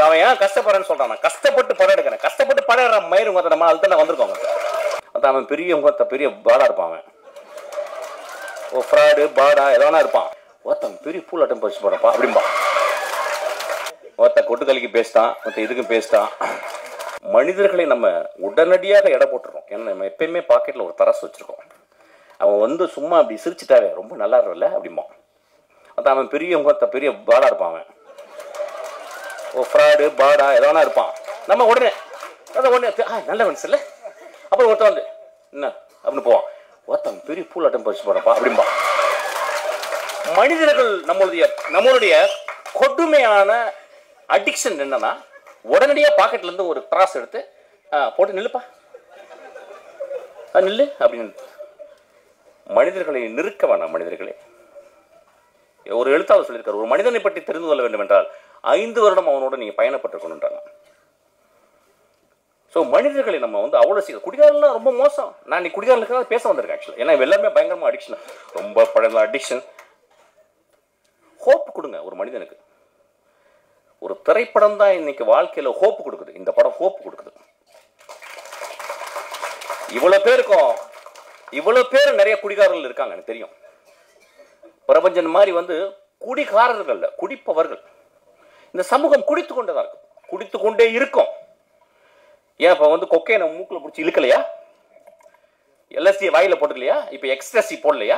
அவன் ஏன் கஷ்டப்படுறேன்னு சொல்றான். நான் கஷ்டப்பட்டு படம் எடுக்கிறேன். கஷ்டப்பட்டு படம் எடுற மயிரும் நம்ம அதுக்கு தான் வந்திருக்கோங்க. அதான் அவன் பெரிய பாடா இருப்பான். அவன் ஃப்ராடு பாடா எதனா இருப்பான். ஒருத்தன் பெரிய பூல் அட்டம் பறிச்சு போடப்பா அப்படின்பா. ஒருத்த கொட்டுக்கலிக்கு பேசிட்டான், ஒருத்த இதுக்கும் பேசிட்டான். மனிதர்களை நம்ம உடனடியாக எடை போட்டுறோம். ஏன்னா நம்ம எப்பயுமே பாக்கெட்ல ஒரு தரசு வச்சிருக்கோம். அவன் வந்து சும்மா அப்படி சிரிச்சுட்டாவே ரொம்ப நல்லா இருக்கல அப்படிம்பா. அதான் அவன் பெரிய பாடா இருப்பான். அவன் ஃப்ராடு பாடா எதனா இருப்பான். நம்ம உடனே நல்ல மனுஷன் இல்லை. அப்புறம் ஒருத்தன் வந்து என்ன அப்படின்னு போவான். ஒருத்தன் பெரிய பூல் அட்டம் பறிச்சு போடப்பா அப்படின்பா. மனிதர்கள் நம்மளுடைய கொடுமையான அடிக்ஷன் என்னன்னா, உடனடியா பாக்கெட்ல இருந்து ஒரு திராஸ் எடுத்து போட்டு நில்லுப்பா நில்லு அப்படின்னு. மனிதர்களை நிறுக்க வேணாம். மனிதர்களே, ஒரு எழுத்தாளர் சொல்லியிருக்காரு, ஒரு மனிதனை பற்றி தெரிந்து கொள்ள வேண்டும் என்றால் 5 வருடம் அவனோட நீங்க பயணப்பட்டிருக்கணும்ன்றாங்க. ஸோ மனிதர்களை நம்ம வந்து அவ்வளோ சீக்கிரம் குடிகாரலாம் ரொம்ப மோசம். நான் இன்னைக்கு குடிகாரர்களுக்கு பேச வந்திருக்கேன் ஆக்சுவலி. ஏன்னா எல்லாருமே பயங்கரமா அடிக்ஷன், ரொம்ப பழங்க அடிக்ஷன். ஹோப் கொடுங்க ஒரு மனிதனுக்கு. ஒரு திரைப்படம் தான் இன்னைக்கு வாழ்க்கையில ஹோப் கொடுக்குது. இந்த படம் ஹோப் கொடுக்குது. இவ்வளவு பேர் நிறைய குடிகாரர்கள் இருக்காங்க எனக்கு தெரியும். பிரபஞ்சன் மாதிரி வந்து குடிகாரர்கள் குடிப்பவர்கள். இந்த சமூகம் குடித்து கொண்டே இருக்கும், குடித்து கொண்டே இருக்கும். ஏன் இப்ப வந்து கொக்கையை மூக்குல பிடிச்சி இழுக்கலையா? எல்எஸ்டி வாயில போட்டுக்கலையா? இப்ப எக்ஸ்ட்ரசி போடலையா?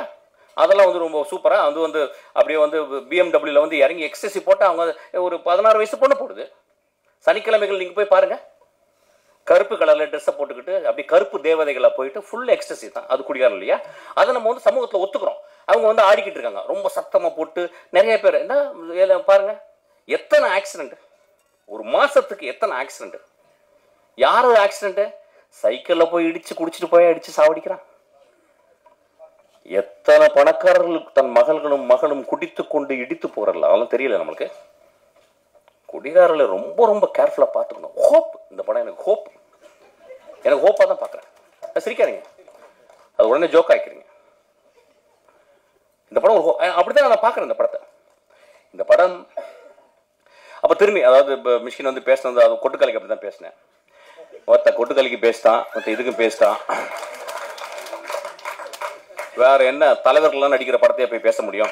அதெல்லாம் வந்து ரொம்ப சூப்பரா வந்து அப்படியே வந்து BMW வந்து இறங்கி எக்ஸ்ட்ரசி போட்டு அவங்க ஒரு 16 வயசு பொண்ணு போடுது. சனிக்கிழமைகள் நீங்க போய் பாருங்க, கருப்பு கலர்ல ட்ரெஸ்ஸை போட்டுக்கிட்டு அப்படி கருப்பு தேவதைகளை போயிட்டு ஃபுல் எக்ஸ்ட்ரசி தான். அது குடிகாரம் இல்லையா? அதை நம்ம வந்து சமூகத்தில் ஒத்துக்கிறோம். அவங்க வந்து ஆடிக்கிட்டு இருக்காங்க ரொம்ப சத்தமா போட்டு. நிறைய பேர் என்ன பாருங்க, எத்தனை ஆக்சிடென்ட் ஒரு மாசத்துக்கு, எத்தனை ஆக்சிடென்ட். யார் ஒரு ஆக்சிடென்ட்? சைக்கிள்ல போய் இடிச்சு குடிச்சிட்டு போய் அடிச்சு சாவடிக்கிறான். எத்தனை பணக்காரர்களுக்கு தன் மகளும் குடித்து கொண்டு இடித்து போறல, அதெல்லாம் தெரியல நம்மளுக்கு. குடிகாரர்களை ரொம்ப ரொம்ப கேர்ஃபுல்லா பார்த்துக்கணும். ஹோப், இந்த படம் எனக்கு ஹோப்பா தான் பார்க்குறேன். சிரிக்காதீங்க, அது உடனே ஜோக் ஆக்கிக்கிறீங்க. இந்த படம் அப்படிதான் நான் பார்க்குறேன் இந்த படம். அப்போ திரும்பி அதாவது மிஷின் வந்து பேசினது, அது கொட்டுக்கலைக்கு அப்படி தான் பேசினேன். ஒருத்த கொட்டுக்கலிக்கு பேசிட்டான், ஒருத்த இதுக்கும் பேசிட்டான். வேற என்ன தலைவர்கள்லாம் நடிக்கிற படத்தையே போய் பேச முடியும்?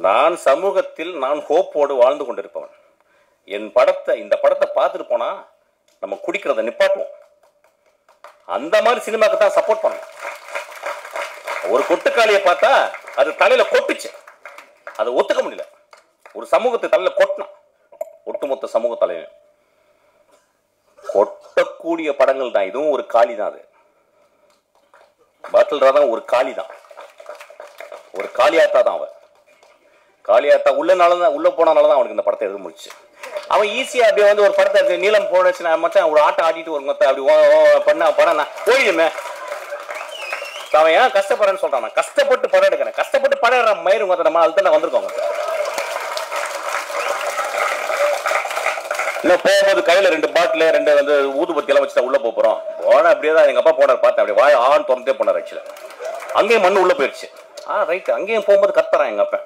நான் சமூகத்தில் ஹோப்போடு வாழ்ந்து கொண்டிருப்பவன். இந்த படத்தை பார்த்துட்டு போனா நம்ம குடிக்கிறத நிப்பாட்டுவோம். அந்த மாதிரி சினிமாக்கு தான் சப்போர்ட் பண்ணணும். ஒரு கொட்டுக்காலியை பார்த்தா அது தலையில கொட்டுச்சு, அதை ஒத்துக்க முடியல. ஒரு சமூகத்தை தலையில கொட்டினான், ஒட்டுமொத்த சமூக தலைவன். கொட்டக்கூடிய படங்கள் தான். இதுவும் ஒரு காளி தான். அது பாட்டில் ராதா ஒரு காளி தான், ஒரு காளியாத்தா தான். அவன் காளியாத்தா உள்ள போனாலதான் அவனுக்கு இந்த படத்தை எழுத முடிச்சு. அவன் ஈஸியா அப்படியே வந்து ஒரு படத்தை நீளம் போனச்சு மட்டும் ஒரு ஆட்டம் ஆடிட்டு ஒரு மொத்த அப்படி பண்ண படம் போயிடுமே. அவன் ஏன் கஷ்டப்படுறேன்னு சொல்றான். நான் கஷ்டப்பட்டு படம் எடுக்கிறேன். கஷ்டப்பட்டு படம் எடுற மயிரும் நம்ம அதுக்கு தான் வந்திருக்கோங்க. இன்னும் போகும்போது கையில 2 பாட்டில் 2 வந்து ஊதுபத்தி எல்லாம் வச்சுட்டா உள்ள போறோம். போன அப்படியே தான் எங்க அப்பா போனார், பார்த்தேன். அப்படியே வாய் ஆன் திறந்தே போனார். ஆக்சுவலா அங்கேயும் மண்ணு உள்ள போயிடுச்சு. ரைட், அங்கேயும் போகும்போது கத்துறான் எங்க அப்பா.